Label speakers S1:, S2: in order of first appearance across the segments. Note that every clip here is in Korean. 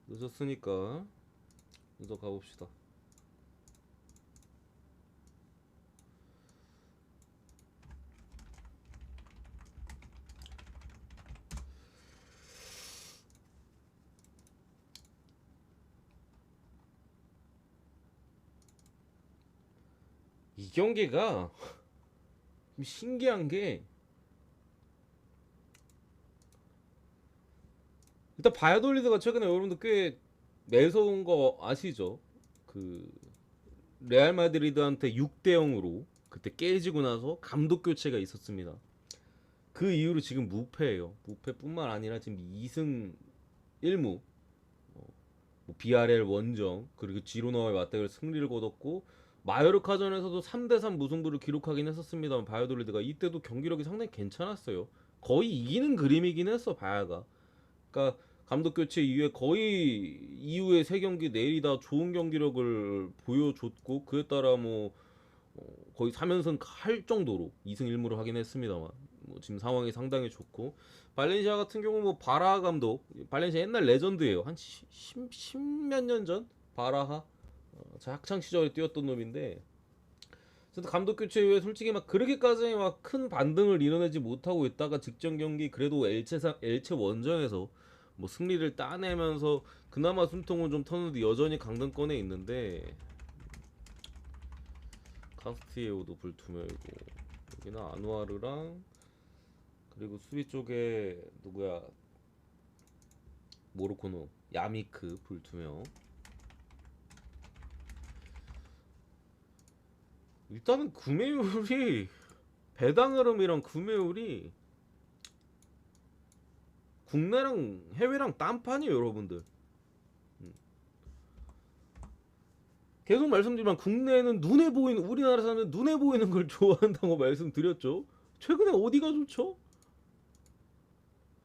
S1: 늦었으니까 먼저 가봅시다. 이 경기가 좀 신기한 게 일단 바이오돌리드가 최근에 여러분들 꽤 매서운 거 아시죠? 그 레알 마드리드한테 6대 0으로 그때 깨지고 나서 감독 교체가 있었습니다. 그 이후로 지금 무패예요. 무패뿐만 아니라 지금 2승 1무. 뭐 비아렐 원정 그리고 지로나와의 맞대결 승리를 거뒀고 마요르카전에서도 3대3 무승부를 기록하긴 했었습니다만 바이오돌리드가 이때도 경기력이 상당히 괜찮았어요. 거의 이기는 그림이긴 했어 바야가. 그러니까 감독 교체 이후에 거의 이후에 세 경기 내리 다 좋은 경기력을 보여줬고 그에 따라 뭐 거의 3연승 할 정도로 2승 1무를 하긴 했습니다만 뭐 지금 상황이 상당히 좋고 발렌시아 같은 경우 뭐 바라하 감독 발렌시아 옛날 레전드예요. 한 10 몇 년 전 바라하 제 학창 시절에 뛰었던 놈인데 그래서 감독 교체 이후에 솔직히 막 그렇게까지 막 큰 반등을 이뤄내지 못하고 있다가 직전 경기 그래도 엘체 원정에서 뭐 승리를 따내면서 그나마 숨통은 좀 터는데 여전히 강등권에 있는데 카스티에오도 불투명이고 여기는 아누아르랑 그리고 수비 쪽에 누구야 모로코노 야미크 불투명. 일단은 구매율이 배당 흐름이랑 구매율이 국내랑 해외랑 딴판이에요 여러분들. 계속 말씀드리지만 국내에는 눈에 보이는 우리나라 사람은 눈에 보이는 걸 좋아한다고 말씀드렸죠. 최근에 어디가 좋죠?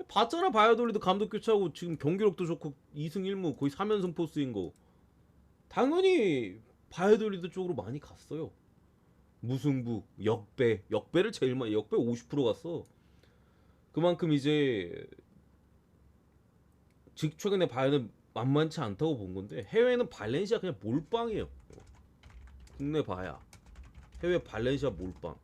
S1: 봤잖아 바이오돌리드 감독 교체하고 지금 경기력도 좋고 2승 1무 거의 3연승 포스인 거. 당연히 바이오돌리드 쪽으로 많이 갔어요. 무승부 역배를 제일 많이 역배 50% 갔어. 그만큼 이제 즉 최근에 바이오는 만만치 않다고 본 건데 해외는 발렌시아 그냥 몰빵이에요. 국내 봐야 해외 발렌시아 몰빵.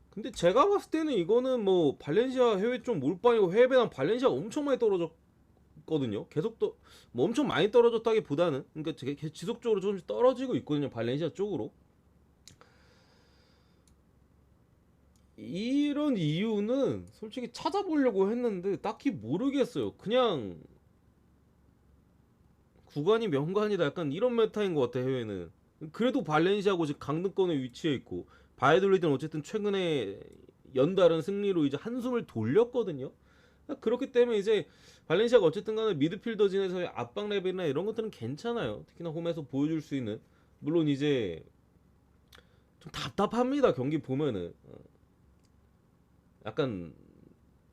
S1: 근데 제가 봤을 때는 이거는 뭐 발렌시아 해외 좀 몰빵이고 해외 배당 발렌시아가 엄청 많이 떨어졌거든요. 계속 뭐 엄청 많이 떨어졌다기보다는 그러니까 지속적으로 조금씩 떨어지고 있거든요. 발렌시아 쪽으로. 이런 이유는 솔직히 찾아보려고 했는데 딱히 모르겠어요. 그냥 구간이 명관이다 약간 이런 메타인 것 같아 해외는. 그래도 발렌시아고 지금 강등권에 위치해 있고 바이돌리드는 어쨌든 최근에 연달은 승리로 이제 한숨을 돌렸거든요. 그렇기 때문에 이제 발렌시아가 어쨌든 간에 미드필더진에서의 압박 레벨이나 이런 것들은 괜찮아요. 특히나 홈에서 보여줄 수 있는. 물론 이제 좀 답답합니다 경기 보면은. 약간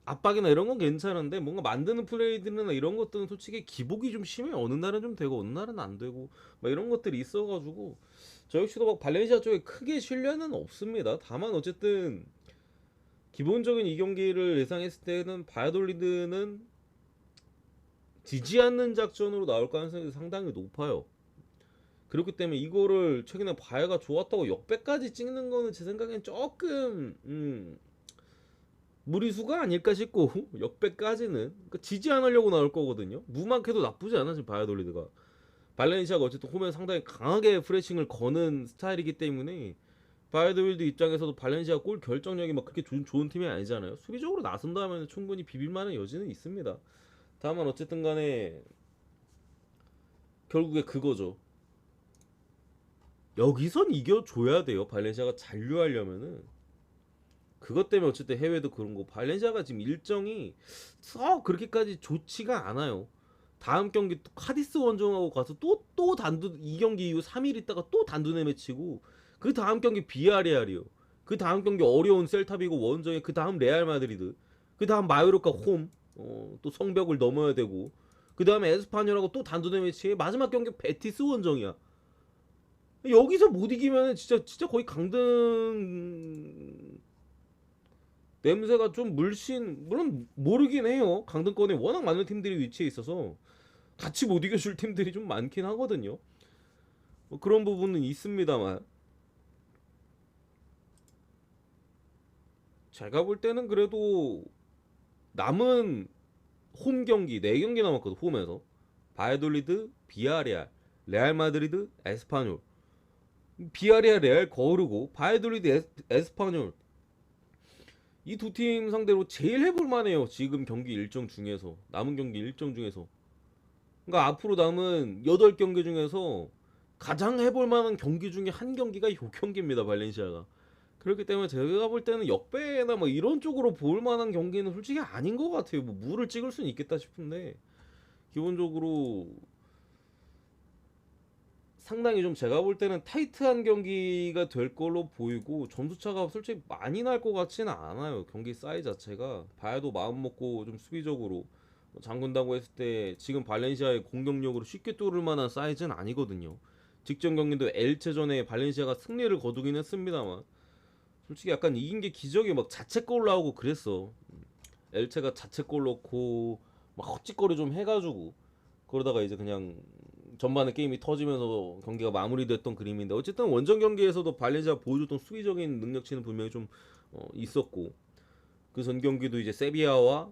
S1: 압박이나 이런 건 괜찮은데 뭔가 만드는 플레이들이나 이런 것들은 솔직히 기복이 좀 심해. 어느 날은 좀 되고 어느 날은 안 되고 막 이런 것들이 있어가지고 저 역시도 막 발렌시아 쪽에 크게 신뢰는 없습니다. 다만 어쨌든 기본적인 이 경기를 예상했을 때는 바이돌리드는 지지 않는 작전으로 나올 가능성이 상당히 높아요. 그렇기 때문에 이거를 최근에 바이가 좋았다고 역배까지 찍는 거는 제 생각엔 조금 무리수가 아닐까 싶고 역배까지는 그러니까 지지 않으려고 나올 거거든요. 무만해도 나쁘지 않아 지금 바이올리드가. 발렌시아가 어쨌든 홈에 상당히 강하게 프레싱을 거는 스타일이기 때문에 바이올리드 입장에서도 발렌시아 골 결정력이 막 그렇게 좋은 팀이 아니잖아요. 수비적으로 나선다면 충분히 비빌 만한 여지는 있습니다. 다만 어쨌든 간에 결국에 그거죠. 여기선 이겨줘야 돼요. 발렌시아가 잔류하려면은. 그것 때문에 어쨌든 해외도 그런 거 발렌시아가 지금 일정이 그렇게까지 좋지가 않아요. 다음 경기 또 카디스 원정하고 가서 또 단두 2경기 이후 3일 있다가 또 단두내 매치고 그 다음 경기 비아레알이요. 그 다음 경기 어려운 셀타비고 원정에 그 다음 레알 마드리드 그 다음 마요르카 홈 또 성벽을 넘어야 되고 그 다음에 에스파뇰하고 또 단두내 매치에 마지막 경기 베티스 원정이야. 여기서 못 이기면 진짜 거의 강등 냄새가 좀 물씬 물론 모르긴 해요. 강등권에 워낙 많은 팀들이 위치해 있어서 같이 못 이겨줄 팀들이 좀 많긴 하거든요. 뭐 그런 부분은 있습니다만 제가 볼 때는 그래도 남은 홈 경기 4경기 남았거든. 홈에서 바이돌리드, 비아레알, 레알 마드리드, 에스파뇰. 비아레알, 레알 거르고 바이돌리드, 에스파뇰 이 두 팀 상대로 제일 해볼 만해요. 지금 경기 일정 중에서 남은 경기 일정 중에서 그러니까 앞으로 남은 8경기 중에서 가장 해볼 만한 경기 중에 한 경기가 요 경기입니다. 발렌시아가. 그렇기 때문에 제가 볼 때는 역배나 뭐 이런 쪽으로 볼 만한 경기는 솔직히 아닌 것 같아요. 뭐 물을 찍을 수는 있겠다 싶은데 기본적으로 상당히 좀 제가 볼 때는 타이트한 경기가 될 걸로 보이고 점수차가 솔직히 많이 날 것 같지는 않아요. 경기 사이즈 자체가 봐야도 마음 먹고 좀 수비적으로 장군다고 했을 때 지금 발렌시아의 공격력으로 쉽게 뚫을 만한 사이즈는 아니거든요. 직전 경기도 엘체전에 발렌시아가 승리를 거두긴 했습니다만 솔직히 약간 이긴 게 기적이 막 자책골 나오고 그랬어. 엘체가 자책골 넣고 막 헛짓거리 좀 해가지고 그러다가 이제 그냥 전반에 게임이 터지면서 경기가 마무리됐던 그림인데 어쨌든 원정 경기에서도 발렌시아가 보여줬던 수비적인 능력치는 분명히 좀 있었고 그 전 경기도 이제 세비야와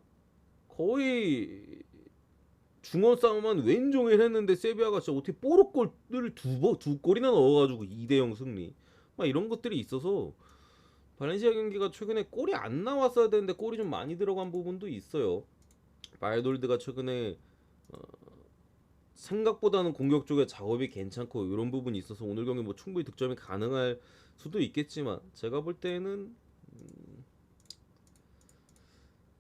S1: 거의 중원 싸움만 왼종일 했는데 세비야가 진짜 어떻게 뽀록골을 두 골이나 넣어가지고 2대0 승리 막 이런 것들이 있어서 발렌시아 경기가 최근에 골이 안 나왔어야 되는데 골이 좀 많이 들어간 부분도 있어요. 바이돌드가 최근에 생각보다는 공격 쪽에 작업이 괜찮고 이런 부분이 있어서 오늘 경기 뭐 충분히 득점이 가능할 수도 있겠지만 제가 볼 때는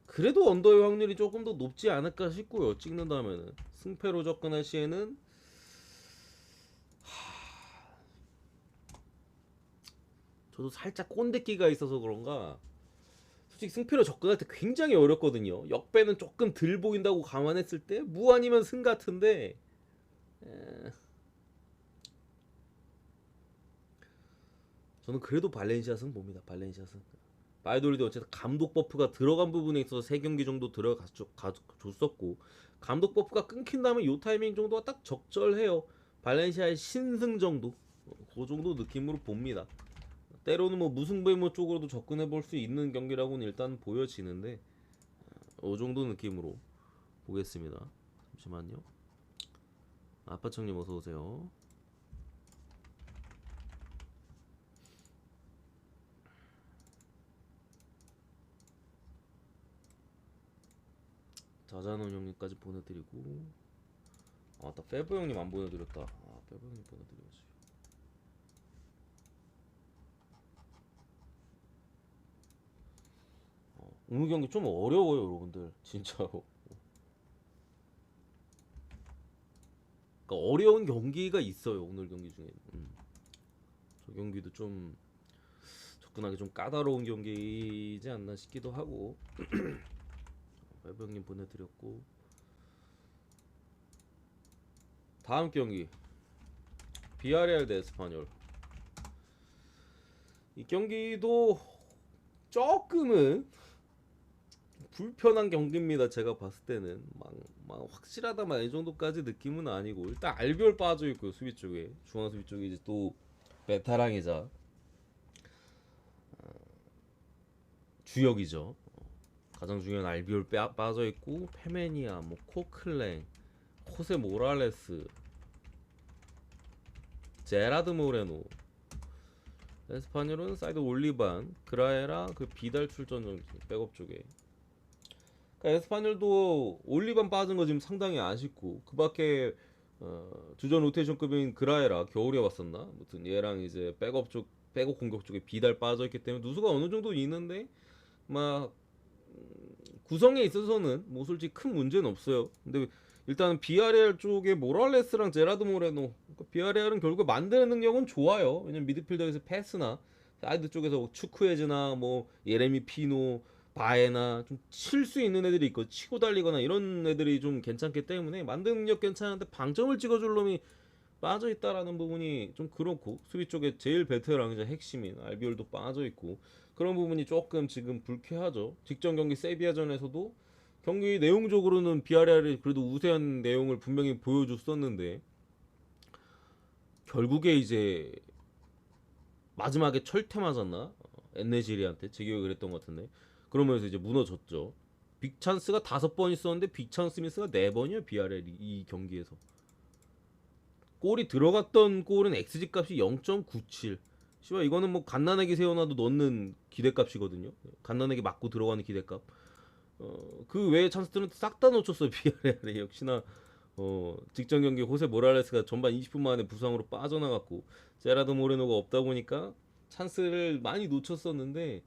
S1: 그래도 언더의 확률이 조금 더 높지 않을까 싶고요. 찍는다면은 승패로 접근할 시에는 저도 살짝 꼰대끼가 있어서 그런가 솔직히 승패로 접근할 때 굉장히 어렵거든요. 역배는 조금 덜 보인다고 감안했을 때 무 아니면 승 같은데 저는 그래도 발렌시아 승 봅니다. 발렌시아 승. 바이돌리도 어쨌든 감독 버프가 들어간 부분에 있어서 3경기 정도 들어줬었고 감독 버프가 끊긴다면 요 타이밍 정도가 딱 적절해요. 발렌시아의 신승 정도 그 정도 느낌으로 봅니다. 때로는 뭐 무승부의 쪽으로도 접근해 볼 수 있는 경기라고는 일단 보여지는데 이 정도 느낌으로 보겠습니다. 잠시만요. 아빠청님 어서 오세요. 자자노 형님까지 보내드리고 아나 페브 형님 안 보내드렸다. 아 페브 형님 보내드려야지. 오늘 경기 좀 어려워요 여러분들 진짜로. 그러니까 어려운 경기가 있어요 오늘 경기 중에. 저 경기도 좀 접근하기 좀 까다로운 경기이지 않나 싶기도 하고 페브 형님 보내드렸고 다음 경기 비아레알 대 에스파뇰 이 경기도 조금은 불편한 경기입니다. 제가 봤을 때는 막 확실하다만 이 정도까지 느낌은 아니고 일단 알비올 빠져 있고요 수비 쪽에 중앙 수비 쪽에 이제 또 베테랑이자 주역이죠. 가장 중요한 알비올 빠져 있고 페메니아, 뭐 코클랭, 호세 모랄레스, 제라드 모레노, 에스파뇰은 사이드 올리반, 그라에라 그 비달 출전 중 백업 쪽에. 그러니까 에스파뇰도 올리반 빠진 거 지금 상당히 아쉽고 그밖에 주전 로테이션급인 그라에라 겨울에 왔었나? 아무튼 얘랑 이제 백업 공격 쪽에 비달 빠져 있기 때문에 누수가 어느 정도 있는데 막 구성에 있어서는 뭐 솔직히 큰 문제는 없어요. 근데 일단 비아레알 쪽에 모랄레스랑 제라드 모레노 그러니까 비아레알은 결국 만드는 능력은 좋아요. 왜냐면 미드필더에서 패스나 사이드 쪽에서 추크헤즈나 뭐 예레미 피노 바에나 좀 칠 수 있는 애들이 있고 치고 달리거나 이런 애들이 좀 괜찮기 때문에 만드는 능력 괜찮은데 방점을 찍어줄 놈이 빠져있다라는 부분이 좀 그렇고 수비 쪽에 제일 베테랑이자 핵심인 알비올도 빠져있고 그런 부분이 조금 지금 불쾌하죠. 직전 경기 세비야전에서도 경기 내용적으로는 비아레알이 그래도 우세한 내용을 분명히 보여줬었는데 결국에 이제 마지막에 철퇴 맞았나? 엔네시리한테 제 기억에 그랬던 것 같은데 그러면서 이제 무너졌죠. 빅찬스가 5번 있었는데 빅찬스 미스가 4번이에요. 비아레알이 이 경기에서. 골이 들어갔던 골은 XG 값이 0.97. 씨발 이거는 뭐 갓난아기 세워놔도 넣는 기대값이거든요. 갓난아기 맞고 들어가는 기대값. 그 외의 찬스들은 싹 다 놓쳤어요. 비아레알이 역시나 직전 경기 호세 모랄레스가 전반 20분 만에 부상으로 빠져나갔고 제라드 모레노가 없다 보니까 찬스를 많이 놓쳤었는데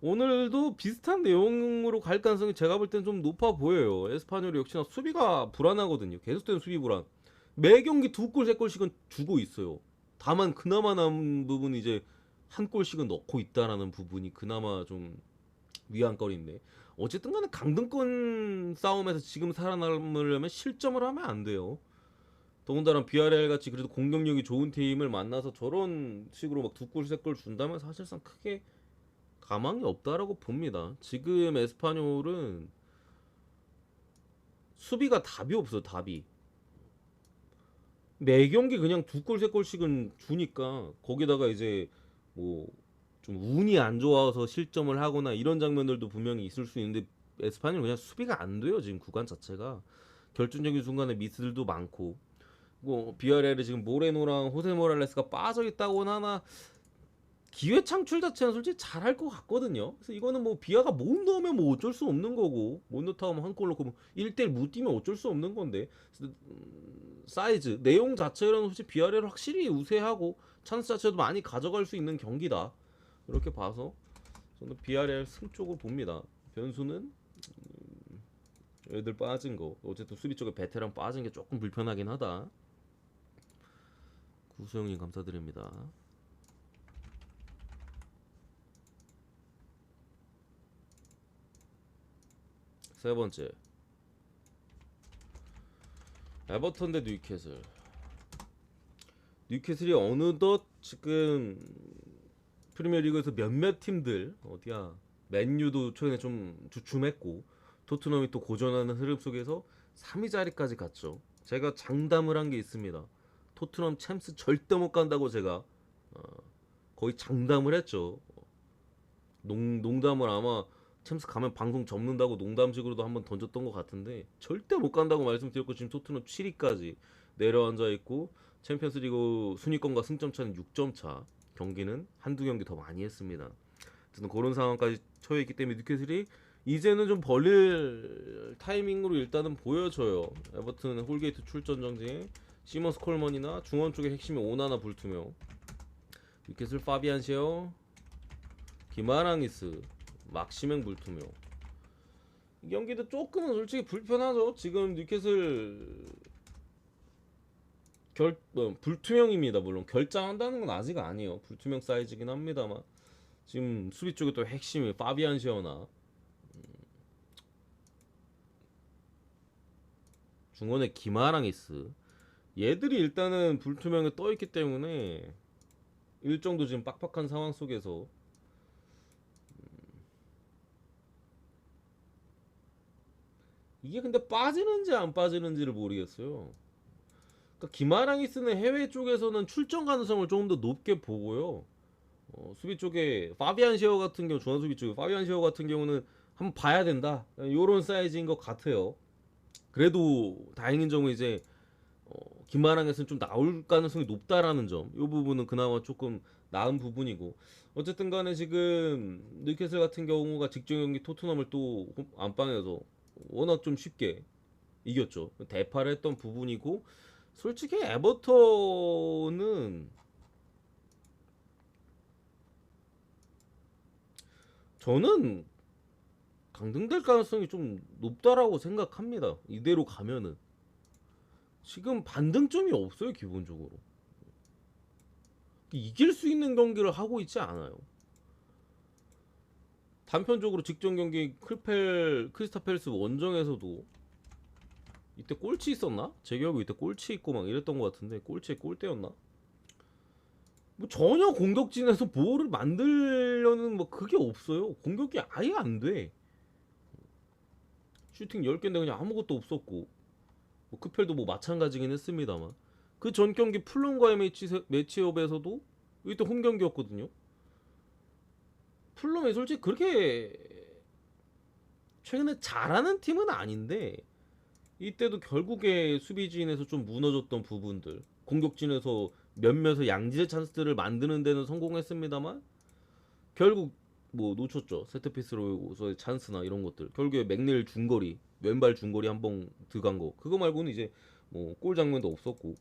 S1: 오늘도 비슷한 내용으로 갈 가능성이 제가 볼 땐 좀 높아 보여요. 에스파뇰이 역시나 수비가 불안하거든요. 계속되는 수비 불안. 매 경기 2골, 3골씩은 주고 있어요. 다만 그나마 남은 부분이 이제 한 골씩은 넣고 있다라는 부분이 그나마 좀 위안거리인데 어쨌든 간에 강등권 싸움에서 지금 살아남으려면 실점을 하면 안 돼요. 더군다나 비아레알 같이 그래도 공격력이 좋은 팀을 만나서 저런 식으로 막 2골, 3골 준다면 사실상 크게 가망이 없다라고 봅니다. 지금 에스파뇰은 수비가 답이 없어, 답이. 매 경기 그냥 2골, 3골씩은 주니까 거기다가 이제 뭐 좀 운이 안 좋아서 실점을 하거나 이런 장면들도 분명히 있을 수 있는데 에스파뇰은 그냥 수비가 안 돼요. 지금 구간 자체가 결정적인 순간에 미스들도 많고 뭐 비아레알이 지금 모레노랑 호세 모랄레스가 빠져 있다고는 하나 기회 창출 자체는 솔직히 잘할 것 같거든요. 그래서 이거는 뭐 비아가 못 넣으면 뭐 어쩔 수 없는 거고 못 넣다 하면 한 골 넣고 뭐 1대1 못 뛰면 어쩔 수 없는 건데 사이즈 내용 자체로는 솔직히 비아레를 확실히 우세하고 찬스 자체도 많이 가져갈 수 있는 경기다. 이렇게 봐서 저는 비아레알 승 쪽으로 봅니다. 변수는 애들 빠진 거 어쨌든 수비 쪽에 베테랑 빠진 게 조금 불편하긴 하다. 구수영님 감사드립니다. 세 번째 에버턴 대 뉴캐슬. 뉴캐슬이 어느덧 지금 프리미어리그에서 몇몇 팀들 어디야 맨유도 최근에 좀 주춤했고 토트넘이 또 고전하는 흐름 속에서 3위 자리까지 갔죠. 제가 장담을 한 게 있습니다. 토트넘 챔스 절대 못 간다고 제가 거의 장담을 했죠. 농담을 아마 챔스 가면 방송 접는다고 농담식으로도 한번 던졌던 것 같은데 절대 못 간다고 말씀드렸고 지금 토트넘 7위까지 내려앉아 있고 챔피언스리그 순위권과 승점 차는 6점 차. 경기는 한두 경기 더 많이 했습니다. 저는 그런 상황까지 처해 있기 때문에 뉴캐슬이 이제는 좀 벌릴 타이밍으로 일단은 보여져요. 에버튼 홀게이트 출전 정지 시머스 콜먼이나 중원 쪽의 핵심이 오나나 불투명. 뉴캐슬 파비안 시어 기마랑이스 막시맹 불투명. 이 경기도 조금은 솔직히 불편하죠. 지금 뉴캐슬 불투명입니다. 물론 결장한다는 건 아직 아니에요. 불투명 사이즈긴 합니다만 지금 수비 쪽에 또 핵심이 파비안 시어나 중원의 기마랑이스 얘들이 일단은 불투명에 떠 있기 때문에 일정도 지금 빡빡한 상황 속에서 이게 근데 빠지는지 안 빠지는지를 모르겠어요. 그러니까 기마랑이스는 해외 쪽에서는 출전 가능성을 조금 더 높게 보고요. 수비 쪽에 파비안 시어 같은 경우 중앙 수비 쪽에 파비안 시어 같은 경우는 한번 봐야 된다. 요런 사이즈인 것 같아요. 그래도 다행인 점은 이제 김마랑에서는 좀 나올 가능성이 높다라는 점. 이 부분은 그나마 조금 나은 부분이고 어쨌든 간에 지금 뉴캐슬 같은 경우가 직전 경기 토트넘을 또 안방에서 워낙 좀 쉽게 이겼죠. 대파를 했던 부분이고 솔직히 에버턴은 저는 강등될 가능성이 좀 높다라고 생각합니다. 이대로 가면은 지금 반등점이 없어요. 기본적으로 이길 수 있는 경기를 하고 있지 않아요. 단편적으로 직전 경기 크리스타펠스 원정에서도 이때 꼴찌 있었나? 제 기억에 이때 꼴찌 있고 막 이랬던 것 같은데 꼴찌에 골대였나? 뭐 전혀 공격진에서 뭐를 만들려는 뭐 그게 없어요. 공격이 아예 안 돼. 슈팅 10개인데 그냥 아무것도 없었고, 뭐 크펠도 뭐 마찬가지긴 했습니다만, 그 전 경기 풀럼과의 매치업에서도 이때 홈 경기였거든요. 풀럼이 솔직히 그렇게 최근에 잘하는 팀은 아닌데, 이때도 결국에 수비진에서 좀 무너졌던 부분들, 공격진에서 몇몇의 양질의 찬스들을 만드는 데는 성공했습니다만 결국 뭐 놓쳤죠. 세트피스로서의 찬스나 이런 것들. 결국에 맥닐 중거리, 왼발 중거리 한 번 들어간 거. 그거 말고는 이제 뭐 골 장면도 없었고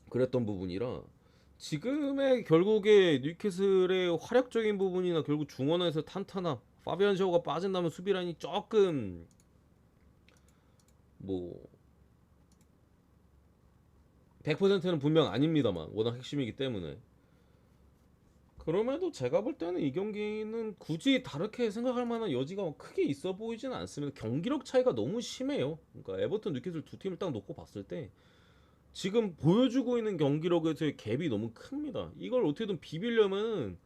S1: 그랬던 부분이라, 지금의 결국에 뉴캐슬의 화력적인 부분이나 결국 중원에서 탄타나 파비안 샤오가 빠진다면 수비 라인이 조금 뭐 100%는 분명 아닙니다만 워낙 핵심이기 때문에, 그럼에도 제가 볼 때는 이 경기는 굳이 다르게 생각할 만한 여지가 크게 있어 보이지는 않습니다. 경기력 차이가 너무 심해요. 그러니까 에버턴, 뉴캐슬 두 팀을 딱 놓고 봤을 때 지금 보여주고 있는 경기력에서의 갭이 너무 큽니다. 이걸 어떻게든 비비려면은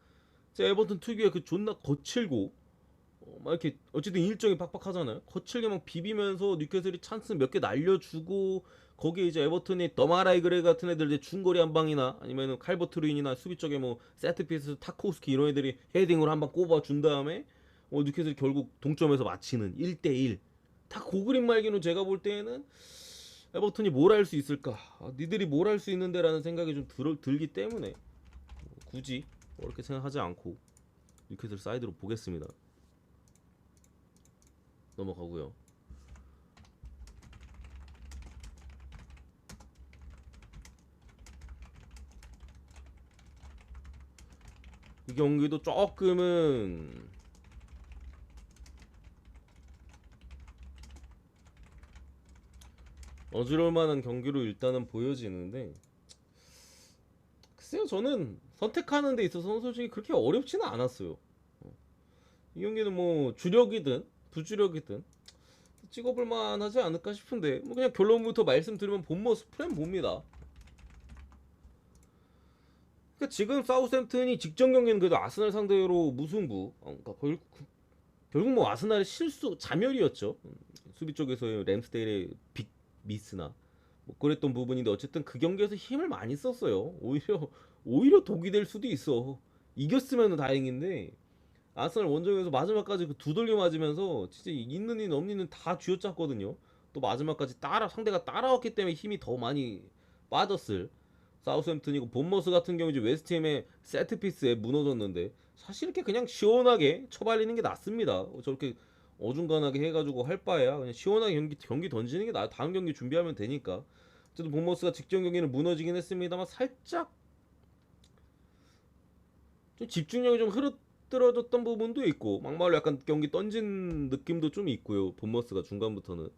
S1: 에버턴 특유의 그 존나 거칠고 막 이렇게 어쨌든 일정이 빡빡하잖아요. 거칠게 막 비비면서 뉴캐슬이 찬스 몇 개 날려주고, 거기에 이제 에버튼이 더마라이 그레 같은 애들 이제 중거리 한 방이나 아니면은 칼버트 루인이나 수비 쪽에 뭐 세트피스 타코스키 이런 애들이 헤딩으로 한 방 꼽아 준 다음에 뉴캐슬이 결국 동점에서 마치는 1대1. 다 고그림 말기는 제가 볼 때에는 에버튼이 뭘 할 수 있을까? 니들이 뭘 할 수 있는데라는 생각이 좀 들기 때문에 굳이 그렇게 생각하지 않고 뉴캐슬 사이드로 보겠습니다. 넘어가고요. 이 경기도 조금은 어지러울 만한 경기로 일단은 보여지는데, 글쎄요, 저는 선택하는 데 있어서는 솔직히 그렇게 어렵지는 않았어요. 이 경기는 뭐 주력이든 부주력이든 찍어볼 만하지 않을까 싶은데, 뭐 그냥 결론부터 말씀드리면 본머스 프렘 봅니다. 그러니까 지금 사우샘튼이 직전 경기는 그래도 아스날 상대로 무승부, 그러니까 결국 뭐 아스날의 실수 자멸이었죠. 수비 쪽에서의 램스데일의 빅 미스나 뭐 그랬던 부분인데, 어쨌든 그 경기에서 힘을 많이 썼어요. 오히려 독이 될 수도 있어. 이겼으면 다행인데 아스날 원정에서 마지막까지 그 두들겨 맞으면서 진짜 있는 이는 없는 이는 다 쥐어짰거든요. 또 마지막까지 상대가 따라왔기 때문에 힘이 더 많이 빠졌을 사우스햄튼이고, 본머스 같은 경우 이제 웨스트햄의 세트피스에 무너졌는데 사실 이렇게 그냥 시원하게 쳐발리는 게 낫습니다. 저렇게 어중간하게 해가지고 할 바에야 그냥 시원하게 경기 던지는 게 다음 경기 준비하면 되니까. 어쨌든 본머스가 직전 경기는 무너지긴 했습니다만 살짝 좀 집중력이 좀 흐트러졌던 부분도 있고, 막말로 약간 경기 던진 느낌도 좀 있고요. 본머스가 중간부터는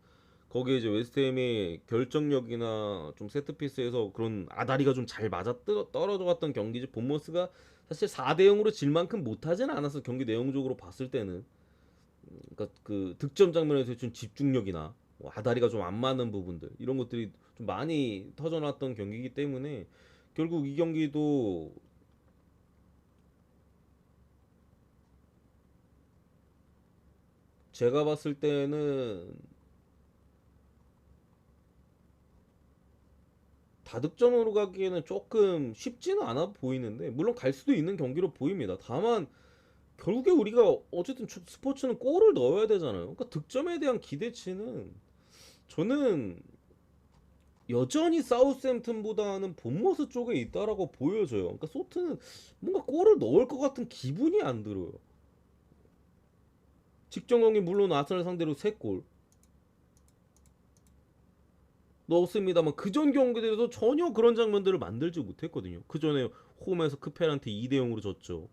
S1: 거기에 이제 웨스트햄의 결정력이나 좀 세트피스에서 그런 아다리가 좀 잘 맞아 떨어져 갔던 경기지, 본머스가 사실 4대 0으로 질 만큼 못하진 않았어. 경기 내용적으로 봤을 때는. 그러니까 그 득점 장면에서 좀 집중력이나 뭐 아다리가 좀 안 맞는 부분들, 이런 것들이 좀 많이 터져났던 경기이기 때문에 결국 이 경기도 제가 봤을 때는 다득점으로 가기에는 조금 쉽지는 않아 보이는데, 물론 갈 수도 있는 경기로 보입니다. 다만 결국에 우리가 어쨌든 스포츠는 골을 넣어야 되잖아요. 그러니까 득점에 대한 기대치는 저는 여전히 사우스햄튼보다는 본머스 쪽에 있다라고 보여져요. 그러니까 소트는 뭔가 골을 넣을 것 같은 기분이 안 들어요. 직전 경기 물론 아스날 상대로 3골 넣었습니다만 그전 경기들에서 전혀 그런 장면들을 만들지 못했거든요. 그 전에 홈에서 크펠한테 2대 0으로 졌죠.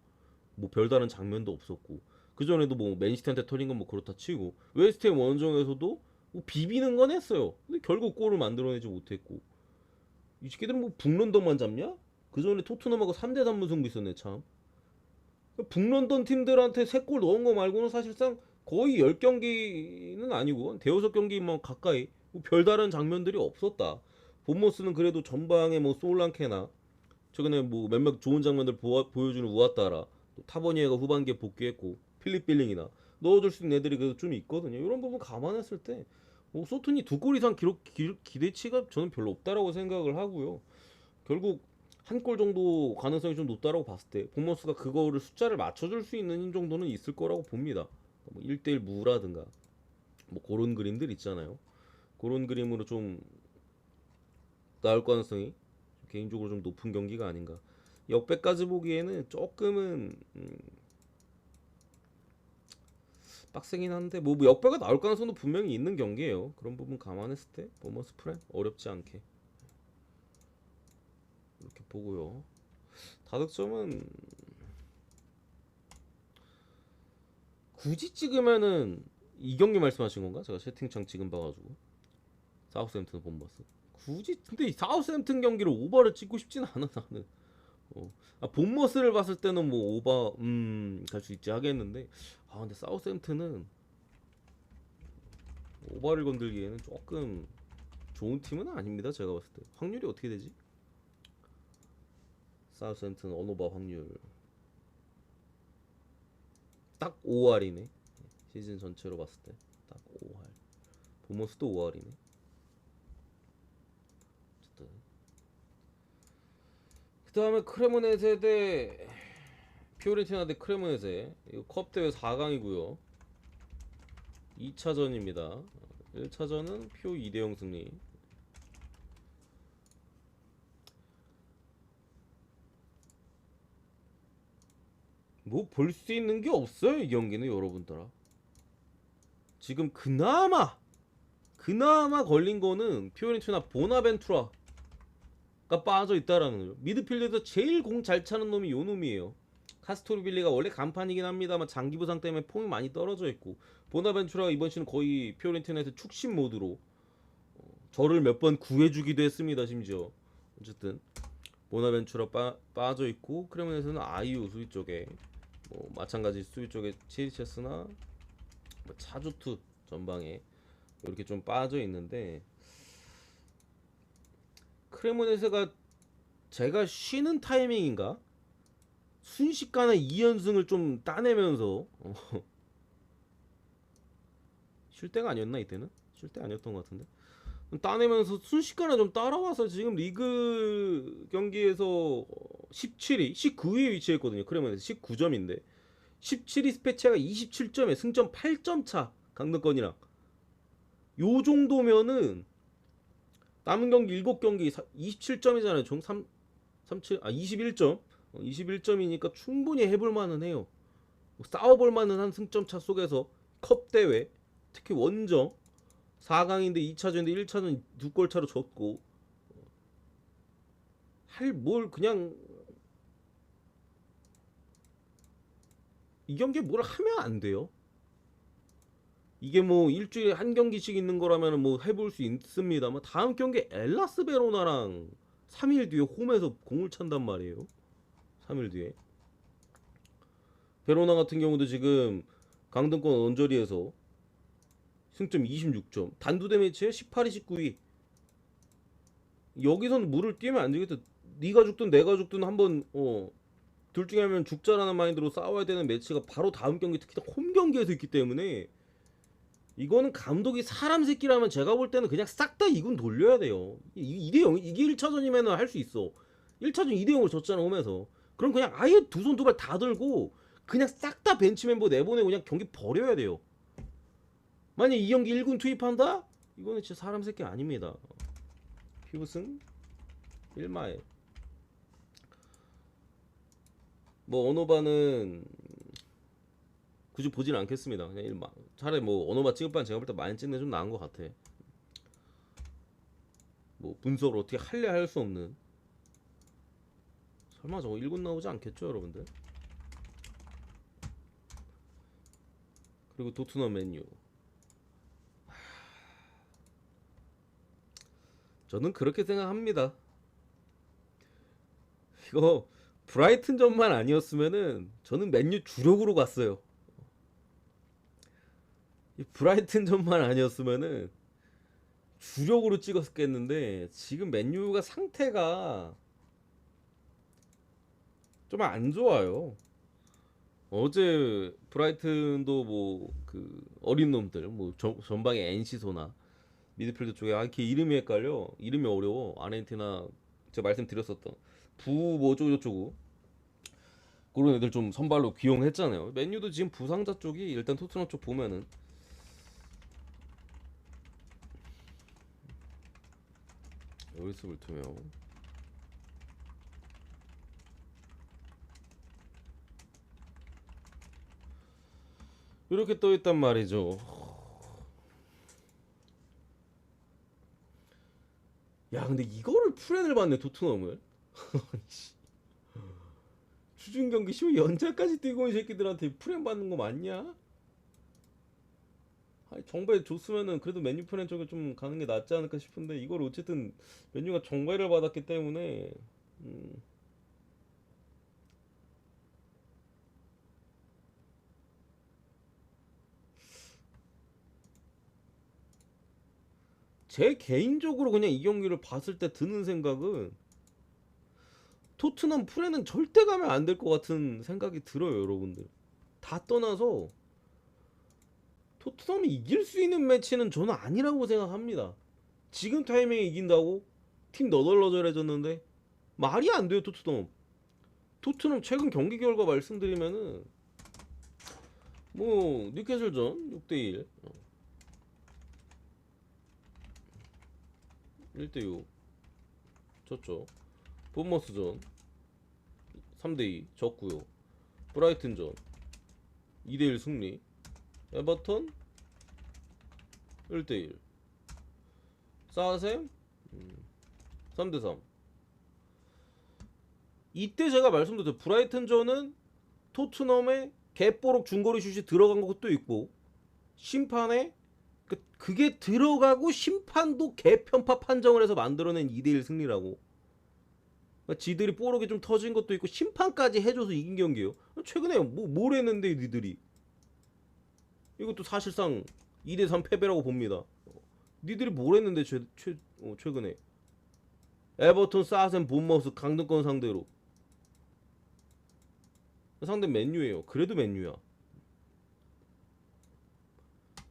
S1: 뭐 별다른 장면도 없었고, 그 전에도 뭐 맨시티한테 터린 건 뭐 그렇다 치고 웨스트햄 원정에서도 뭐 비비는 건 했어요. 근데 결국 골을 만들어내지 못했고, 이 새끼들은 뭐 북런던만 잡냐? 그 전에 토트넘하고 3대 3 무승부 있었네 참. 북런던 팀들한테 3골 넣은 거 말고는 사실상 거의 10경기는 아니고 대여섯 경기 뭐 가까이 뭐 별다른 장면들이 없었다. 본머스는 그래도 전방에 뭐 솔랑케나 최근에 뭐 몇몇 좋은 장면들 보여주는 우아따라, 또 타버니에가 후반기에 복귀했고 필립 빌링이나 넣어줄 수 있는 애들이 그래도 좀 있거든요. 이런 부분 감안했을 때 소튼이 두 골 이상 기대치가 저는 별로 없다라고 생각을 하고요. 결국 한 골 정도 가능성이 좀 높다라고 봤을 때 본머스가 그거를 숫자를 맞춰줄 수 있는 정도는 있을 거라고 봅니다. 뭐 1대1 무라든가 뭐 그런 그림들 있잖아요. 그런 그림으로 좀 나올 가능성이 개인적으로 좀 높은 경기가 아닌가. 역배까지 보기에는 조금은 빡세긴 한데 뭐 역배가 나올 가능성도 분명히 있는 경기예요. 그런 부분 감안했을 때 보머스 프렘 어렵지 않게 이렇게 보고요. 다득점은 굳이 찍으면은 이 경기 말씀하신 건가? 제가 채팅창 지금 봐가지고 사우스햄튼 본머스 굳이 근데 이 사우스햄튼 경기를 오버를 찍고 싶진 않아 나는. 본머스를 봤을 때는 뭐 오버 갈 수 있지 하겠는데 근데 사우스햄튼은 오버를 건들기에는 조금 좋은 팀은 아닙니다. 제가 봤을 때 확률이 어떻게 되지? 사우스햄튼 언오버 확률 딱 5할이네. 시즌 전체로 봤을 때 딱 5할. 보머스도 5할이네. 어쨌든 그 다음에 크레모네세 대 피오렌티나 대 크레모네세 이거 컵 대회 4강이고요. 2차전입니다. 1차전은 표 2대0 승리. 뭐 볼 수 있는 게 없어요 이 경기는 여러분들아. 지금 그나마 걸린 거는 피오렌티나 보나벤투라가 빠져 있다라는 거죠. 미드필드에서 제일 공 잘 차는 놈이 요 놈이에요. 카스토르빌리가 원래 간판이긴 합니다만 장기 부상 때문에 폼이 많이 떨어져 있고 보나벤투라가 이번 시즌 거의 피오렌티나에서 축신 모드로 저를 몇 번 구해주기도 했습니다. 심지어 어쨌든 보나벤투라 빠져 있고 크레모네세는 아이유 수비 쪽에 뭐 마찬가지 수비 쪽에 치리체스나 뭐 차주투 전방에 이렇게 좀 빠져 있는데 크레모네세가 제가 쉬는 타이밍인가 순식간에 2연승을 좀 따내면서 쉴 때가 아니었나 이때는? 쉴 때 아니었던 것 같은데 따내면서 순식간에 좀 따라와서 지금 리그 경기에서 17위, 19위에 위치했거든요. 크레모네세 19점인데 17위 스페치아가 27점에 승점 8점 차 강등권이랑 요 정도면은 남은 경기 7경기 27점이잖아요. 총 21점. 21점이니까 충분히 해볼 만은 해요. 싸워볼 만은 한 승점 차 속에서 컵 대회, 특히 원정 4강인데 2차전인데 1차전 2골 차로 졌고 할 뭘 그냥 이 경기에 뭘 하면 안 돼요. 이게 뭐 일주일에 한 경기씩 있는 거라면 뭐 해볼 수 있습니다만 다음 경기 엘라스 베로나랑 3일 뒤에 홈에서 공을 찬단 말이에요. 3일 뒤에 베로나 같은 경우도 지금 강등권 언저리에서 승점 26점 단두대 매치에 18위 19위 여기서는 물을 띄면 안 되겠다. 네가 죽든 내가 죽든 한번 둘 중에 하면 죽자라는 마인드로 싸워야 되는 매치가 바로 다음 경기 특히 홈 경기에서 있기 때문에 이거는 감독이 사람 새끼라면 제가 볼 때는 그냥 싹 다 2군 돌려야 돼요. 2대0 이게 1차전이면 할 수 있어. 1차전 2대0으로 졌잖아 홈에서. 그럼 그냥 아예 두 손 두 발 다 들고 그냥 싹 다 벤치 멤버 내보내고 그냥 경기 버려야 돼요. 만약 이 경기 1군 투입한다? 이거는 진짜 사람 새끼 아닙니다. 피부승 1마에 뭐 언어바는 굳이 보진 않겠습니다. 그냥 차라리 뭐 언어바 찍을 바엔 제가 볼 때 많이 찍는 게 좀 나은 것 같아. 뭐 분석을 어떻게 할래 할 수 없는. 설마 저거 1군 나오지 않겠죠 여러분들? 그리고 토트넘 맨유. 저는 그렇게 생각합니다. 이거 브라이튼전만 아니었으면은 저는 맨유 주력으로 갔어요. 이 브라이튼전만 아니었으면은 주력으로 찍었겠는데 지금 맨유가 상태가 좀 안 좋아요. 어제 브라이튼도 뭐 그 어린 놈들 뭐 전방에 엔시소나 미드필드 쪽에 이렇게 이름이 헷갈려. 이름이 어려워. 아르헨티나 제가 말씀드렸었던 부 뭐죠 저쩌고 그런 애들 좀 선발로 기용했잖아요. 맨유도 지금 부상자 쪽이 일단 토트넘 쪽 보면은 여기서 볼테면 이렇게 떠 있단 말이죠. 야 근데 이거를 프렌을 받네 토트넘을. 주중 경기 쉬우 연장까지 뛰고 온 새끼들한테 프렌 받는 거 맞냐? 아니, 정배 줬으면은 그래도 맨유 프렌 쪽에 좀 가는 게 낫지 않을까 싶은데 이걸 어쨌든 맨유가 정배를 받았기 때문에 음, 제 개인적으로 그냥 이 경기를 봤을 때 드는 생각은 토트넘 프렌은 절대 가면 안 될 것 같은 생각이 들어요, 여러분들. 다 떠나서 토트넘이 이길 수 있는 매치는 저는 아니라고 생각합니다. 지금 타이밍에 이긴다고 팀 너덜너덜해졌는데 말이 안 돼요, 토트넘. 토트넘 최근 경기 결과 말씀드리면은 뭐 뉴캐슬전 6대1 1대6 졌죠. 본머스전 3대2 졌고요. 브라이튼전 2대1 승리. 에버턴 1대1 사셈 3대3. 이때 제가 말씀드렸죠. 브라이튼전은 토트넘의 개뽀록 중거리 슛이 들어간 것도 있고 심판에 그게 들어가고 심판도 개편파 판정을 해서 만들어낸 2대1 승리라고. 그러니까 지들이 뽀록이 좀 터진 것도 있고 심판까지 해줘서 이긴 경기예요. 최근에 뭘 했는데 니들이 이것도 사실상 2대3 패배라고 봅니다. 니들이 뭘 했는데 최근에 에버턴, 사센, 본머스 강등권 상대로 상대 맨유예요. 그래도 맨유야.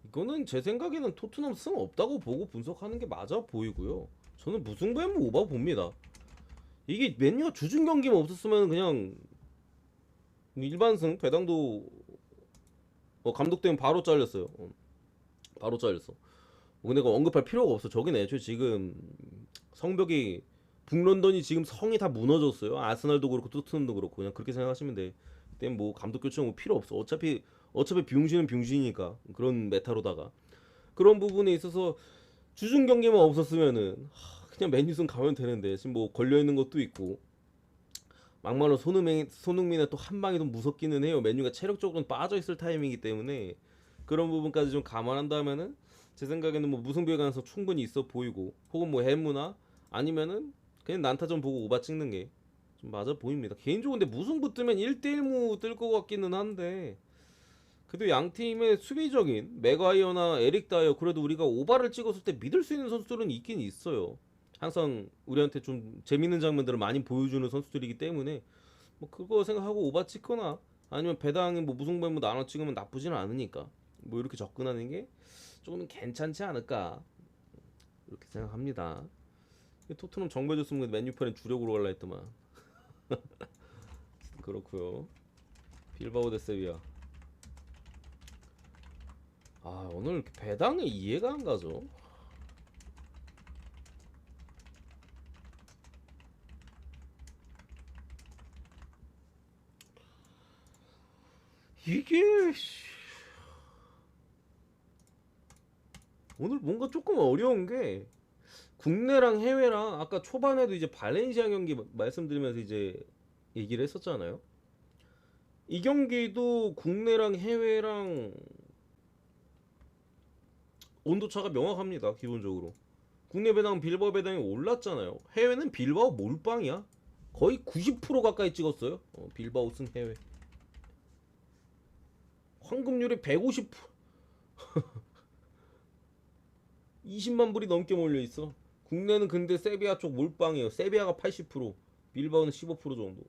S1: 이거는 제 생각에는 토트넘 승 없다고 보고 분석하는 게 맞아 보이고요. 저는 무승부면 오바 봅니다. 이게 맨유가 주중 경기만 없었으면 그냥 일반승 배당도 감독 때문에 바로 잘렸어요. 바로 잘렸어. 근데 그거 언급할 필요가 없어. 저긴 애초에 지금 성벽이 북런던이 지금 성이 다 무너졌어요. 아스날도 그렇고 토트넘도 그렇고 그냥 그렇게 생각하시면 돼. 그때는 뭐 감독 교체 뭐 필요 없어. 어차피 병신은 병신이니까 그런 메타로다가 그런 부분에 있어서 주중 경기만 없었으면은 그냥 맨유승 가면 되는데 지금 뭐 걸려 있는 것도 있고 막말로 손흥민의 또 한 방이 좀 무섭기는 해요. 맨유가 체력적으로는 빠져 있을 타이밍이기 때문에 그런 부분까지 좀 감안한다면은 제 생각에는 뭐 무승부에 관해서 충분히 있어 보이고 혹은 뭐 해무나 아니면은 그냥 난타전 보고 오바 찍는 게 좀 맞아 보입니다. 개인적으로 근데 무승부 뜨면 1대1무 뜰 것 같기는 한데 그래도 양 팀의 수비적인 맥과이어나 에릭 다이어 그래도 우리가 오바를 찍었을 때 믿을 수 있는 선수들은 있긴 있어요. 항상 우리한테 좀 재밌는 장면들을 많이 보여주는 선수들이기 때문에 뭐 그거 생각하고 오바 찍거나 아니면 배당이 뭐 무승부에 뭐 나눠 찍으면 나쁘지는 않으니까 뭐 이렇게 접근하는 게 조금 괜찮지 않을까 이렇게 생각합니다. 토트넘 정배 줬으면 맨유편에 주력으로 갈라 했더만. 그렇고요. 빌바오 대 세비야. 아 오늘 배당이 이해가 안 가죠. 이게 오늘 뭔가 조금 어려운 게 국내랑 해외랑 아까 초반에도 이제 발렌시아 경기 말씀드리면서 이제 얘기를 했었잖아요. 이 경기도 국내랑 해외랑 온도차가 명확합니다. 기본적으로 국내 배당 빌바오 배당이 올랐잖아요. 해외는 빌바오 몰빵이야. 거의 90% 가까이 찍었어요. 빌바오 승 해외. 황금률이 150% 20만 불이 넘게 몰려 있어. 국내는 근데 세비야 쪽 몰빵이에요. 세비야가 80%, 빌바오는 15% 정도.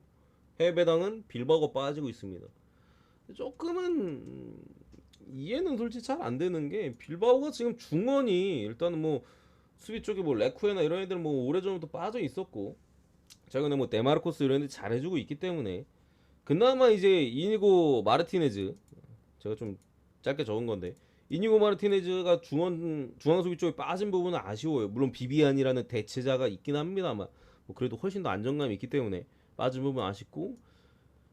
S1: 해외 배당은 빌바오가 빠지고 있습니다. 조금은 이해는 솔직히 잘 안 되는 게 빌바오가 지금 중원이 일단은 뭐 수비 쪽에 뭐 레쿠에나 이런 애들 뭐 오래전부터 빠져 있었고 최근에 뭐 데마르코스 이런 애들 잘해주고 있기 때문에 그나마 이제 이니고 마르티네즈 제가 좀 짧게 적은 건데 이니고 마르티네즈가 중앙 수비 쪽에 빠진 부분은 아쉬워요. 물론 비비안이라는 대체자가 있긴 합니다만 뭐 그래도 훨씬 더 안정감이 있기 때문에 빠진 부분 아쉽고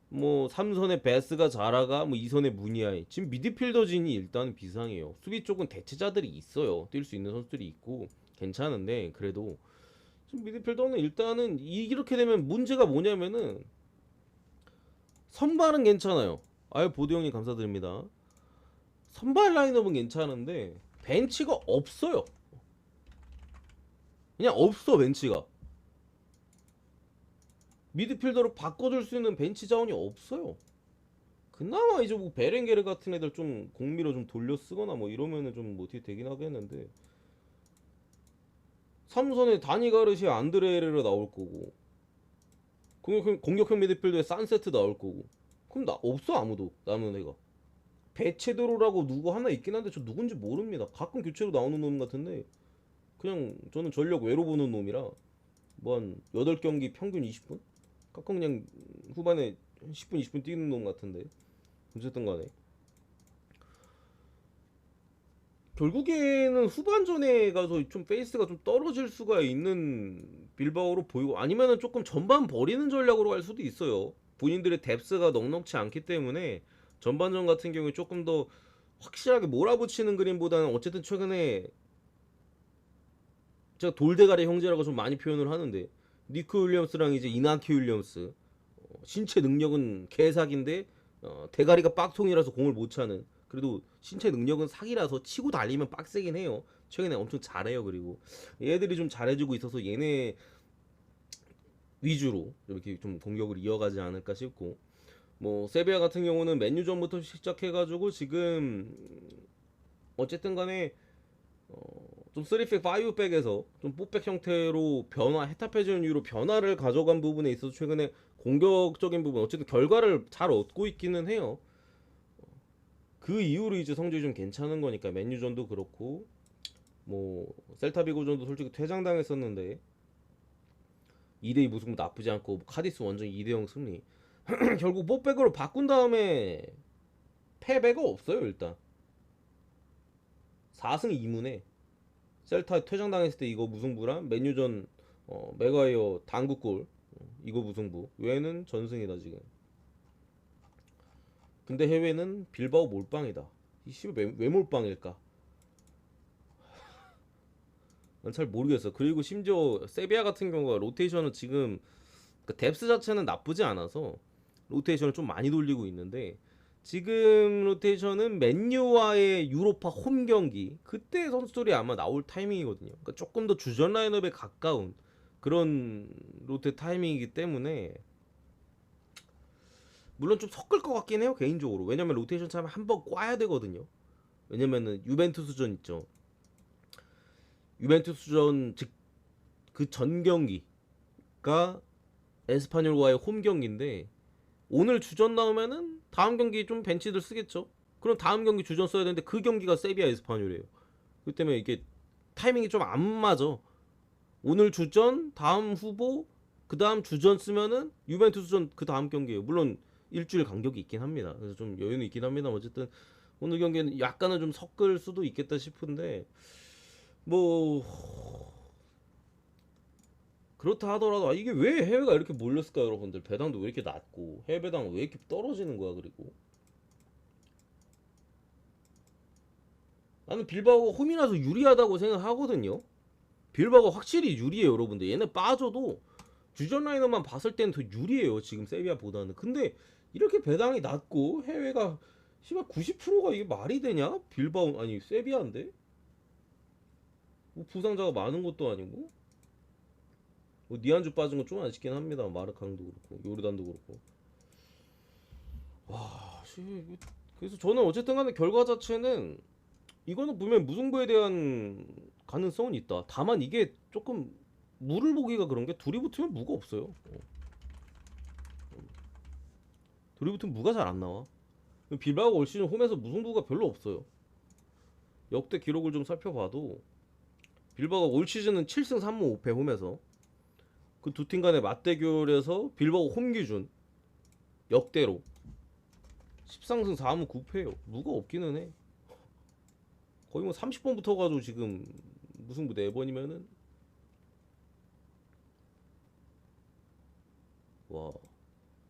S1: 뭐 3선의 베스가 자라가 뭐 2선의 무니아이 지금 미드필더진이 일단 비상해요. 수비 쪽은 대체자들이 있어요. 뛸 수 있는 선수들이 있고 괜찮은데 그래도 지금 미드필더는 일단은 이렇게 되면 문제가 뭐냐면은 선발은 괜찮아요. 아유 보도 형님 감사드립니다. 선발 라인업은 괜찮은데 벤치가 없어요. 그냥 없어 벤치가. 미드필더로 바꿔줄 수 있는 벤치 자원이 없어요. 그나마 이제 뭐 베렌게르 같은 애들 좀 공미로 좀 돌려 쓰거나 뭐 이러면은 좀 모티브 되긴 하겠는데 삼선에 다니 가르시아 안드레 헤레라 나올 거고 공격형 미드필더에 산세트 나올 거고 그럼 나 없어 아무도 남은 애가 베체도로라고 누구 하나 있긴 한데 저 누군지 모릅니다. 가끔 교체로 나오는 놈 같은데 그냥 저는 전력 외로 보는 놈이라 뭐 한 8경기 평균 20분? 가끔 그냥 후반에 10분 20분 뛰는 놈 같은데 어쨌든 간에 결국에는 후반전에 가서 좀 페이스가 좀 떨어질 수가 있는 빌바오로 보이고 아니면은 조금 전반 버리는 전략으로 갈 수도 있어요. 본인들의 뎁스가 넉넉치 않기 때문에 전반전 같은 경우에 조금 더 확실하게 몰아붙이는 그림보다는 어쨌든 최근에 제가 돌대가리 형제라고 좀 많이 표현을 하는데 니크 윌리엄스랑 이제 이나키 윌리엄스 신체 능력은 개사기인데 대가리가 빡통이라서 공을 못 차는 그래도 신체 능력은 사기라서 치고 달리면 빡세긴 해요. 최근에 엄청 잘해요. 그리고 얘들이 좀 잘해주고 있어서 얘네 위주로 이렇게 좀 공격을 이어가지 않을까 싶고 뭐 세비야 같은 경우는 맨유전부터 시작해가지고 지금 어쨌든 간에 좀 3백, 5백에서 좀 4백 형태로 변화, 헤타페전 이후로 변화를 가져간 부분에 있어서 최근에 공격적인 부분 어쨌든 결과를 잘 얻고 있기는 해요. 그 이후로 이제 성적이 좀 괜찮은 거니까 맨유전도 그렇고 뭐 셀타비고전도 솔직히 퇴장당했었는데 2대2 무승부 나쁘지 않고 카디스 원정 2대0 승리 결국 4백으로 바꾼 다음에 패배가 없어요 일단 4승 2무네 셀타 퇴장당했을 때 이거 무승부랑 맨유전 맥과이어 당구골 이거 무승부 외에는 전승이다 지금. 근데 해외는 빌바오 몰빵이다. 이 씨발 왜 몰빵일까? 난 잘 모르겠어. 그리고 심지어 세비야 같은 경우가 로테이션은 지금 그 뎁스 자체는 나쁘지 않아서 로테이션을 좀 많이 돌리고 있는데 지금 로테이션은 맨유와의 유로파 홈 경기 그때 선수들이 아마 나올 타이밍이거든요. 그러니까 조금 더 주전 라인업에 가까운 그런 로테 타이밍이기 때문에 물론 좀 섞을 것 같긴 해요 개인적으로. 왜냐면 로테이션 차면 한번 꽈야 되거든요. 왜냐면은 유벤투스전 있죠. 유벤투스전 즉 그 전 경기가 에스파뇰과의 홈 경기인데 오늘 주전 나오면은 다음 경기 좀 벤치들 쓰겠죠. 그럼 다음 경기 주전 써야 되는데 그 경기가 세비야 에스파뇰이에요. 그렇기 때문에 이게 타이밍이 좀 안 맞아. 오늘 주전, 다음 후보, 그 다음 주전 쓰면은 유벤투스전 그 다음 경기예요. 물론 일주일 간격이 있긴 합니다. 그래서 좀 여유는 있긴 합니다. 어쨌든 오늘 경기는 약간은 좀 섞을 수도 있겠다 싶은데 뭐 그렇다 하더라도 이게 왜 해외가 이렇게 몰렸을까 여러분들. 배당도 왜 이렇게 낮고 해외 배당은 왜 이렇게 떨어지는 거야. 그리고 나는 빌바오가 홈이라서 유리하다고 생각하거든요. 빌바오가 확실히 유리해요 여러분들. 얘네 빠져도 주전 라인업만 봤을 때는 더 유리해요 지금 세비야보다는. 근데 이렇게 배당이 낮고 해외가 씨발 90%가 이게 말이 되냐? 빌바오 아니 세비야인데 뭐 부상자가 많은 것도 아니고 뭐 니안주 빠진 건 좀 아쉽긴 합니다. 마르캉도 그렇고 요르단도 그렇고 와 그래서 저는 어쨌든 간에 결과 자체는 이거는 분명히 무승부에 대한 가능성은 있다. 다만 이게 조금 무를 보기가 그런 게 둘이 붙으면 무가 없어요. 둘이 붙으면 무가 잘 안 나와. 빌바오가 올 시즌 홈에서 무승부가 별로 없어요. 역대 기록을 좀 살펴봐도 빌바오가 올 시즌은 7승 3무 5패 홈에서 그 두 팀 간의 맞대결에서 빌바오 홈 기준 역대로 13승 4무 9패예요. 무가 없기는 해. 거의 뭐 30번 붙어가지고 지금 무승부 4번이면은 와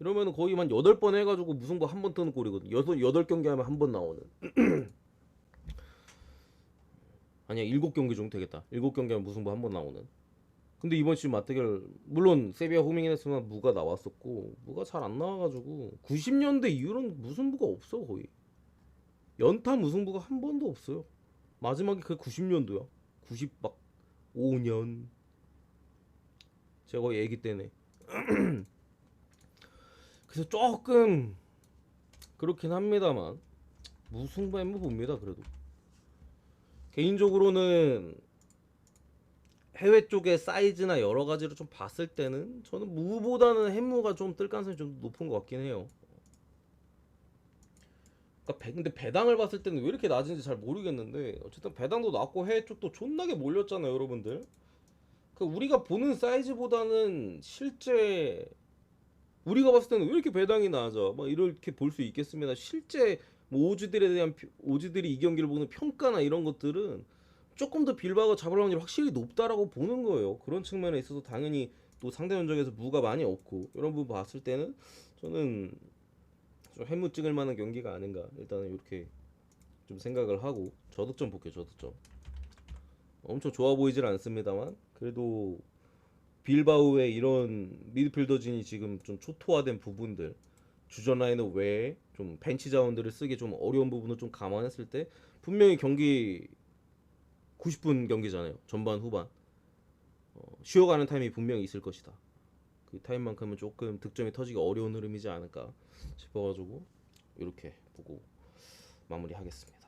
S1: 이러면은 거의 한 8번 해가지고 무승부 한 번 뜨는 꼴이거든. 8경기 하면 한 번 나오는. 아니야 7경기 정도 되겠다. 7경기 하면 무승부 한 번 나오는. 근데 이번 시즌 맞대결 물론 세비야 호밍이 했으면 무가 나왔었고 무가 잘 안 나와가지고 90년대 이후로는 무승부가 없어 거의. 연타 무승부가 한 번도 없어요. 마지막에 그 90년도야. 90막 5년. 제가 거의 애기 때네. 그래서 조금 그렇긴 합니다만 무승부 한번 봅니다. 그래도 개인적으로는 해외 쪽의 사이즈나 여러 가지를 좀 봤을 때는 저는 무보다는 햄무가 좀 뜰 가능성이 좀 높은 것 같긴 해요. 그러니까 근데 배당을 봤을 때는 왜 이렇게 낮은지 잘 모르겠는데 어쨌든 배당도 낮고 해외 쪽도 존나게 몰렸잖아요, 여러분들. 그러니까 우리가 보는 사이즈보다는 실제 우리가 봤을 때는 왜 이렇게 배당이 낮아? 막 이렇게 볼 수 있겠습니다. 실제 뭐 오즈들에 대한 오즈들이 이 경기를 보는 평가나 이런 것들은 조금 더 빌바가 잡을 확률이 확실히 높다라고 보는 거예요. 그런 측면에 있어서 당연히 또 상대 전적에서 무가 많이 없고 이런 부분 봤을 때는 저는 좀 해무 찍을 만한 경기가 아닌가 일단은 이렇게 좀 생각을 하고 저득점 볼게요. 저득점 엄청 좋아 보이질 않습니다만 그래도 빌바오의 이런 미드필더진이 지금 좀 초토화된 부분들 주전 라인업 외에 좀 벤치 자원들을 쓰기 좀 어려운 부분을 좀 감안했을 때 분명히 경기 90분 경기잖아요. 전반 후반 쉬어가는 타임이 분명히 있을 것이다. 그 타임만큼은 조금 득점이 터지기 어려운 흐름이지 않을까 싶어가지고 이렇게 보고 마무리하겠습니다.